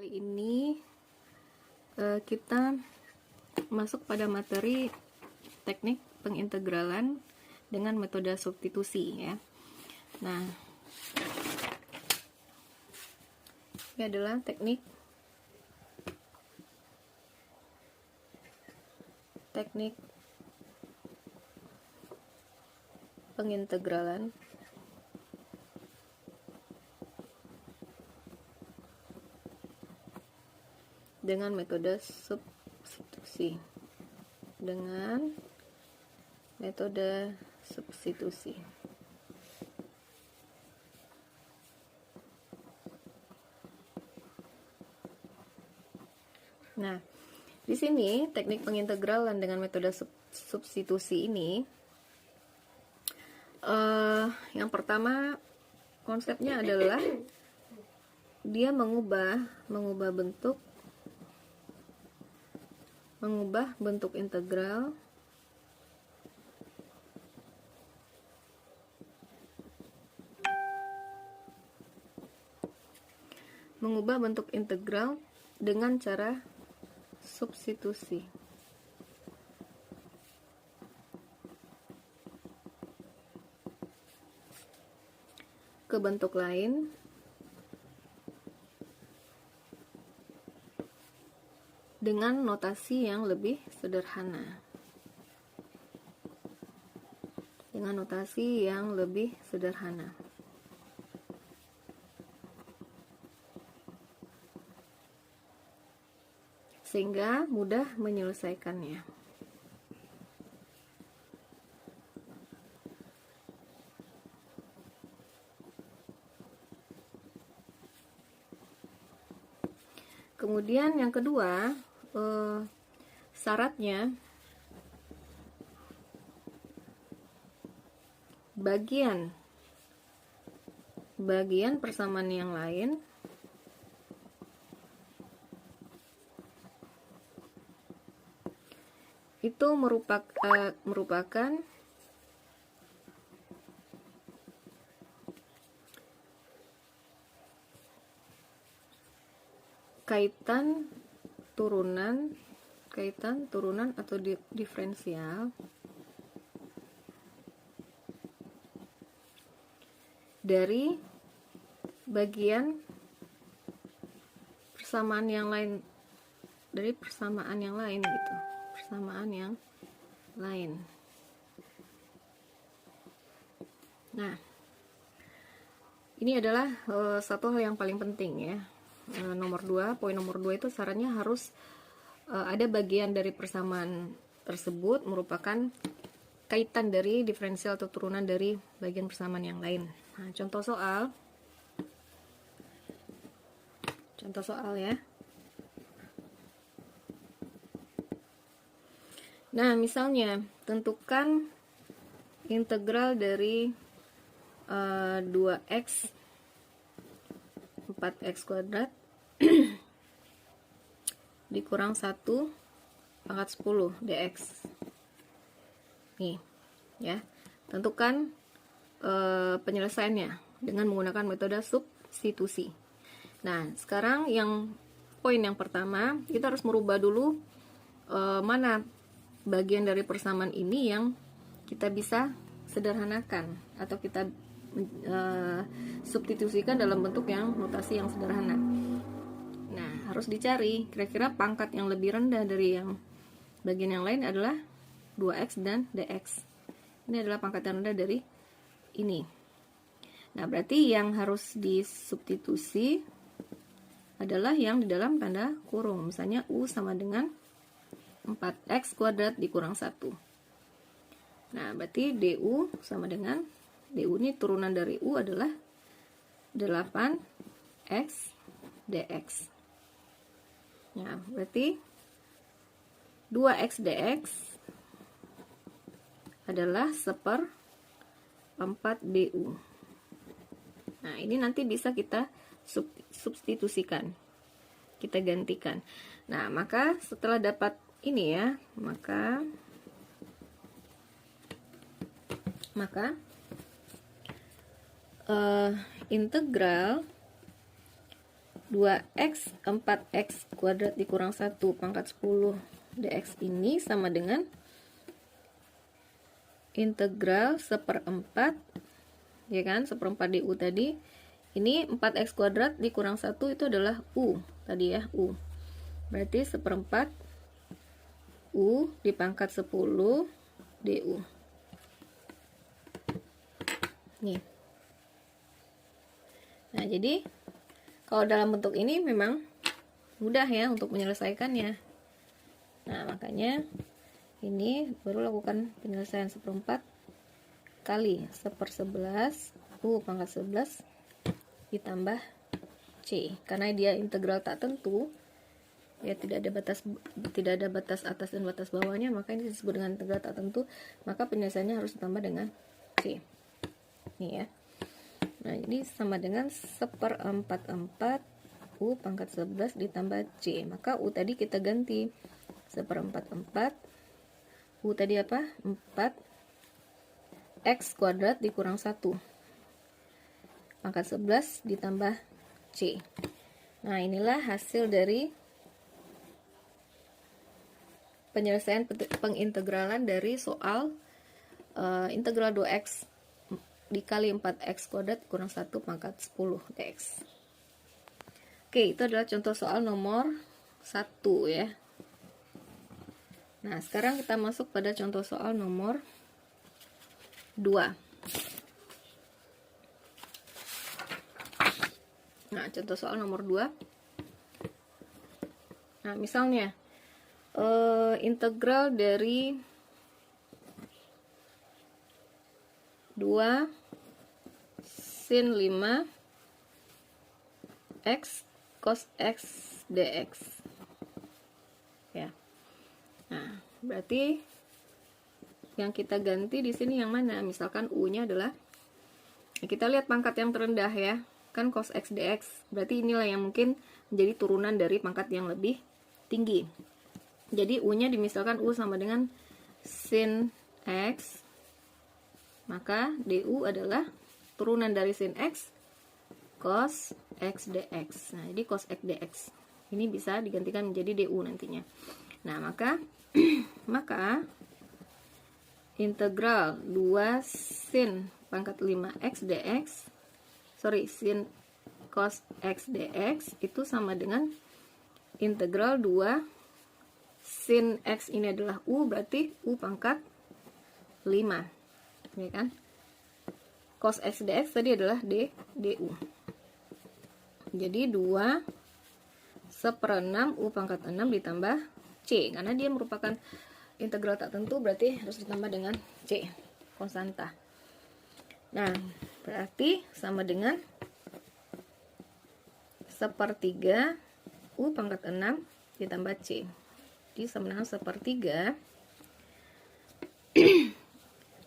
Kali ini kita masuk pada materi teknik pengintegralan dengan metode substitusi ya. Nah, ini adalah teknik pengintegralan dengan metode substitusi. Nah, di sini teknik pengintegralan dengan metode substitusi ini, yang pertama konsepnya adalah dia mengubah bentuk integral dengan cara substitusi. Ke bentuk lain dengan notasi yang lebih sederhana. Sehingga mudah menyelesaikannya. Kemudian yang kedua, syaratnya bagian persamaan yang lain itu merupakan kaitan turunan atau diferensial dari bagian persamaan yang lain gitu. Nah, ini adalah satu hal yang paling penting ya. Poin nomor 2 itu syaratnya harus ada bagian dari persamaan tersebut merupakan kaitan dari diferensial atau turunan dari bagian persamaan yang lain. Nah, contoh soal ya. Nah, misalnya tentukan integral dari 2x 4x kuadrat dikurang 1 pangkat 10 dx. Nih, ya. Tentukan penyelesaiannya dengan menggunakan metode substitusi. Nah, sekarang poin yang pertama, kita harus merubah dulu mana bagian dari persamaan ini yang kita bisa sederhanakan atau kita substitusikan dalam bentuk yang notasi yang sederhana. Nah, harus dicari kira-kira pangkat yang lebih rendah dari yang bagian yang lain adalah 2x dan dx. Ini adalah pangkat yang rendah dari ini. Nah, berarti yang harus disubstitusi adalah yang di dalam tanda kurung. Misalnya u sama dengan 4x kuadrat dikurang 1. Nah, berarti du sama dengan du ini turunan dari u adalah 8x dx. Nah, berarti 2x dx adalah 1/4 du. Nah, ini nanti bisa kita substitusikan. Kita gantikan. Nah, maka setelah dapat ini ya, maka integral 2x 4x kuadrat dikurang 1 pangkat 10 dx ini sama dengan integral 1/4, ya kan, 1/4 du tadi. Ini 4x kuadrat dikurang 1 itu adalah u tadi ya, u. Berarti 1/4 u dipangkat 10 du. Nih. Nah, jadi kalau dalam bentuk ini memang mudah ya untuk menyelesaikannya. Nah, makanya ini baru lakukan penyelesaian 1/4 kali 1/11 u pangkat 11 ditambah c. Karena dia integral tak tentu, ya tidak ada batas atas dan batas bawahnya, maka ini disebut dengan integral tak tentu, maka penyelesaiannya harus ditambah dengan c. Nih ya. Nah, jadi sama dengan 1/4 u pangkat 11 ditambah c. Maka u tadi kita ganti 1/4 u tadi apa? 4 x kuadrat dikurang 1 pangkat 11 ditambah c. Nah, inilah hasil dari penyelesaian pengintegralan dari soal integral 2x dikali 4x kuadrat kurang 1 pangkat 10 dx. Oke, itu adalah contoh soal nomor 1 ya. Nah, sekarang kita masuk pada contoh soal nomor 2. Nah, contoh soal nomor 2. Nah, misalnya integral dari 2 sin 5 x cos x dx. Ya. Nah, berarti yang kita ganti di sini yang mana? Misalkan u-nya adalah, kita lihat pangkat yang terendah ya, kan cos x dx. Berarti inilah yang mungkin menjadi turunan dari pangkat yang lebih tinggi. Jadi u-nya dimisalkan u sama dengan sin x, maka du adalah turunan dari sin x cos x dx. Nah, jadi cos x dx ini bisa digantikan menjadi du nantinya. Nah, maka integral 2 sin pangkat 5x dx, sin cos x dx itu sama dengan integral 2 sin x ini adalah u, berarti u pangkat 5, ya kan? Cos x dx tadi adalah du. Jadi 2 1/6 u pangkat 6 ditambah c, karena dia merupakan integral tak tentu, berarti harus ditambah dengan c, konstanta. Nah, berarti sama dengan 1/3 u pangkat 6 ditambah c. Jadi sama dengan 1/3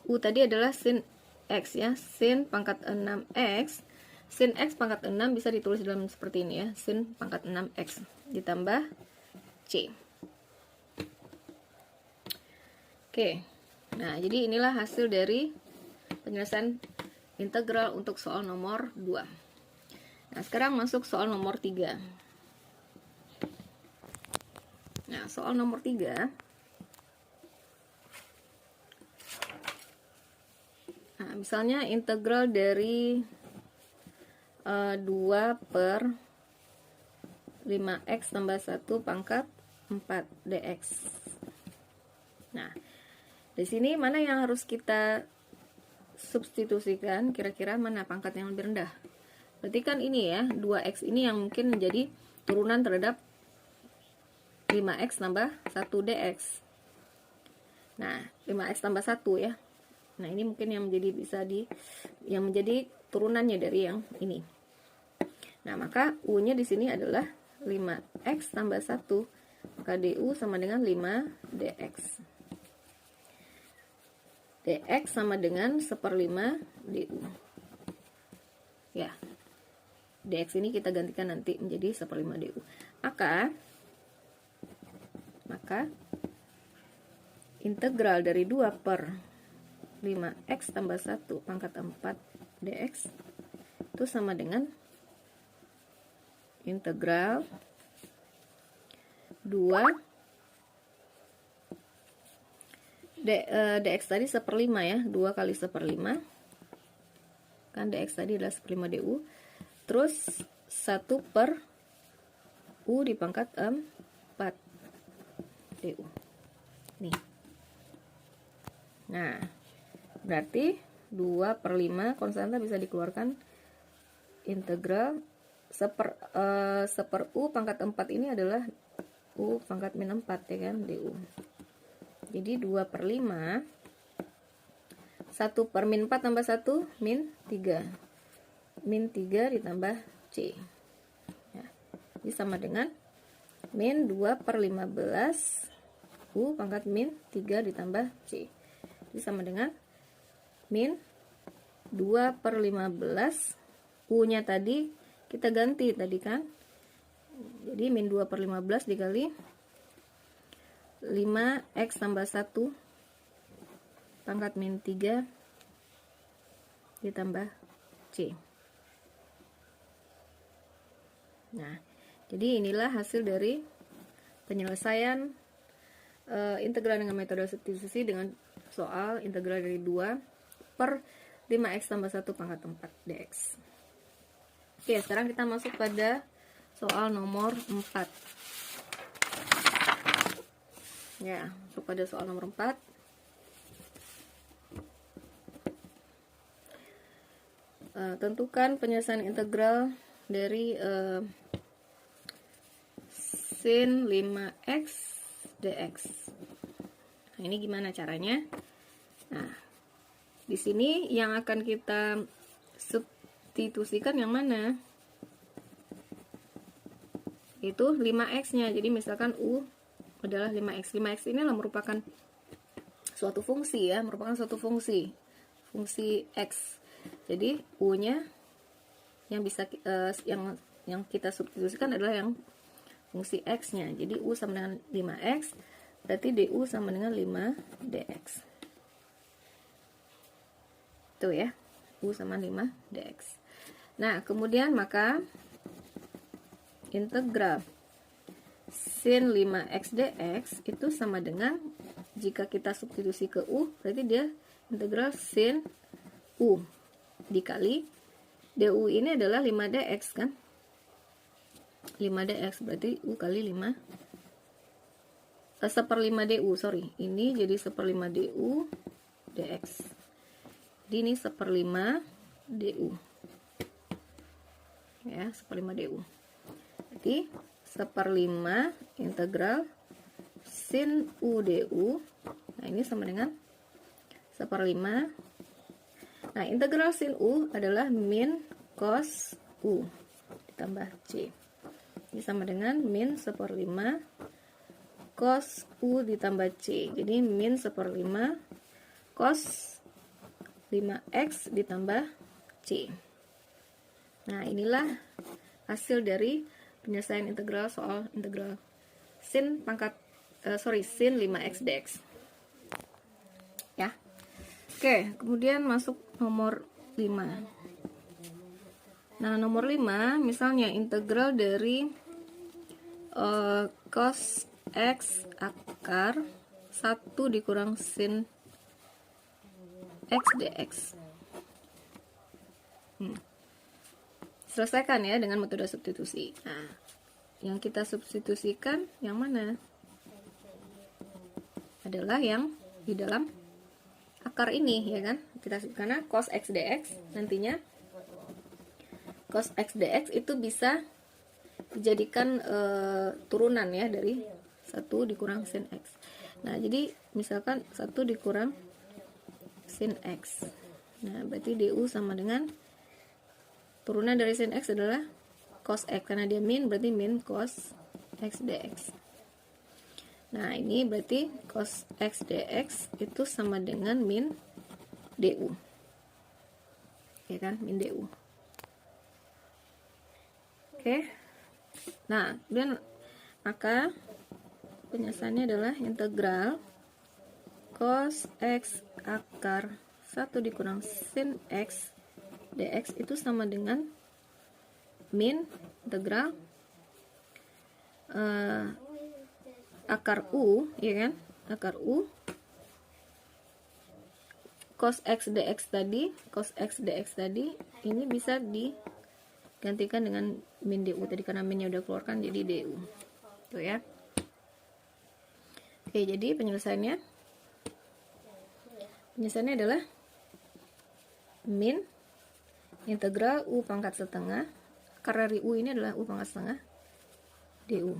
u tadi adalah sin x ya, sin pangkat 6x. Sin x pangkat 6 bisa ditulis dalam seperti ini ya, sin pangkat 6x ditambah c. Oke. Nah, jadi inilah hasil dari penyelesaian integral untuk soal nomor 2. Nah, sekarang masuk soal nomor 3. Nah, soal nomor 3. Nah, misalnya integral dari 2/5x tambah 1 pangkat 4 dx. Nah, di sini mana yang harus kita substitusikan? Kira-kira mana pangkat yang lebih rendah? Berarti kan ini ya, 2x ini yang mungkin menjadi turunan terhadap 5x tambah 1 dx. Nah, 5x tambah 1 ya. Nah, ini mungkin yang menjadi turunannya dari yang ini. Nah, maka u-nya di sini adalah 5x tambah 1. Maka du sama dengan 5 dx. dx sama dengan 1/5 du. Ya. Dx ini kita gantikan nanti menjadi 1/5 du. Maka integral dari 2/5x tambah 1 pangkat 4 dx itu sama dengan integral 2 dx tadi 1/5 ya, 2 kali 1/5 kan, dx tadi adalah 1/5 du, terus 1 per u di pangkat 4 du nih. Nah berarti 2/5 konstanta bisa dikeluarkan, integral 1 u pangkat 4 ini adalah u pangkat min 4 ya kan, du. Jadi 2/5 1 per min 4 tambah 1 min 3, min 3 ditambah c ya, ini sama dengan min 2/15 u pangkat min 3 ditambah c, ini sama dengan min 2/15, u nya tadi kita ganti tadi kan, jadi min 2/15 dikali 5x tambah 1 pangkat min 3 ditambah c. Nah jadi inilah hasil dari penyelesaian integral dengan metode substitusi dengan soal integral dari 2 per 5x tambah 1 pangkat 4 dx. Oke, sekarang kita masuk pada soal nomor 4 ya, masuk pada soal nomor 4. Tentukan penyelesaian integral dari sin 5x dx. Nah, ini gimana caranya? Nah, di sini yang akan kita substitusikan yang mana? Itu 5x-nya. Jadi misalkan u adalah 5x. 5x ini merupakan suatu fungsi ya, merupakan suatu fungsi x. Jadi u-nya yang bisa yang kita substitusikan adalah yang fungsi x-nya. Jadi u sama dengan 5x, berarti du sama dengan 5 dx. Tuh ya, u sama 5 dx. Nah, kemudian maka integral sin 5x dx itu sama dengan, jika kita substitusi ke u, berarti dia integral sin u dikali du ini adalah 5 dx kan, 5 dx berarti u kali 5 1/5 du, sorry, ini jadi 1/5 du dx, jadi ini 1/5 du ya, 1/5 du, jadi 1/5 integral sin u du. Nah ini sama dengan 1/5. Nah, integral sin u adalah min cos u ditambah c. Ini sama dengan min 1/5 cos u ditambah c. Jadi min 1/5 cos 5x ditambah c. Nah, inilah hasil dari penyelesaian integral soal integral sin sin 5x dx. Ya. Oke, kemudian masuk nomor 5. Nah, nomor 5 misalnya integral dari cos x akar 1 dikurang sin x dx. Selesaikan ya dengan metode substitusi. Nah, yang kita substitusikan yang mana? Adalah yang di dalam akar ini ya kan, karena cos x dx nantinya cos x dx itu bisa dijadikan turunan ya dari 1 dikurang sin x. Nah jadi misalkan 1 dikurang sin x, nah berarti du sama dengan turunan dari sin x adalah cos x, karena dia min berarti min cos x dx. Nah ini berarti cos x dx itu sama dengan min du ya kan, min du. Oke. Nah kemudian maka penyelesaiannya adalah integral cos x akar 1 dikurang sin x dx itu sama dengan min integral akar U, ya kan? Akar U cos X dx tadi ini bisa digantikan dengan min DU tadi, karena minnya udah keluarkan jadi DU. Tuh ya. Oke, jadi penyelesaiannya adalah min integral U pangkat setengah, akar dari U ini adalah U pangkat setengah DU.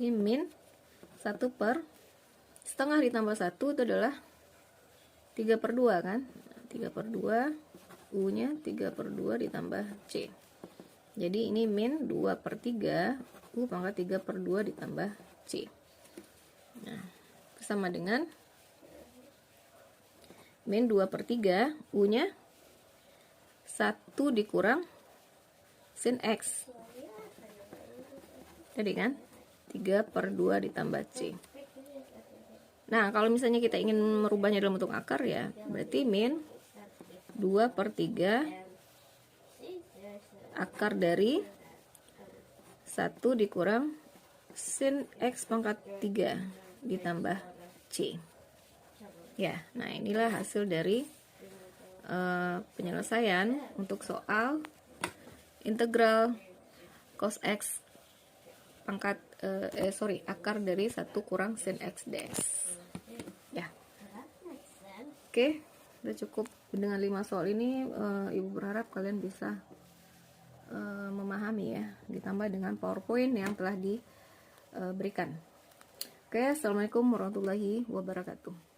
Jadi min 1 per setengah ditambah 1 itu adalah 3/2 kan, 3/2, U nya 3/2 ditambah C, jadi ini min 2/3 U pangkat 3/2 ditambah C. Nah, itu sama dengan min 2/3 U nya 1 dikurang sin X tadi kan, 3/2 ditambah C. Nah, kalau misalnya kita ingin merubahnya dalam bentuk akar ya, berarti min 2/3 akar dari 1 dikurang sin X pangkat 3 ditambah C. Ya, nah inilah hasil dari penyelesaian untuk soal integral cos X pangkat akar dari 1 kurang sin X dx. Ya. Oke, udah cukup dengan 5 soal ini. Ibu berharap kalian bisa memahami ya, ditambah dengan PowerPoint yang telah diberikan. Oke, assalamualaikum warahmatullahi wabarakatuh.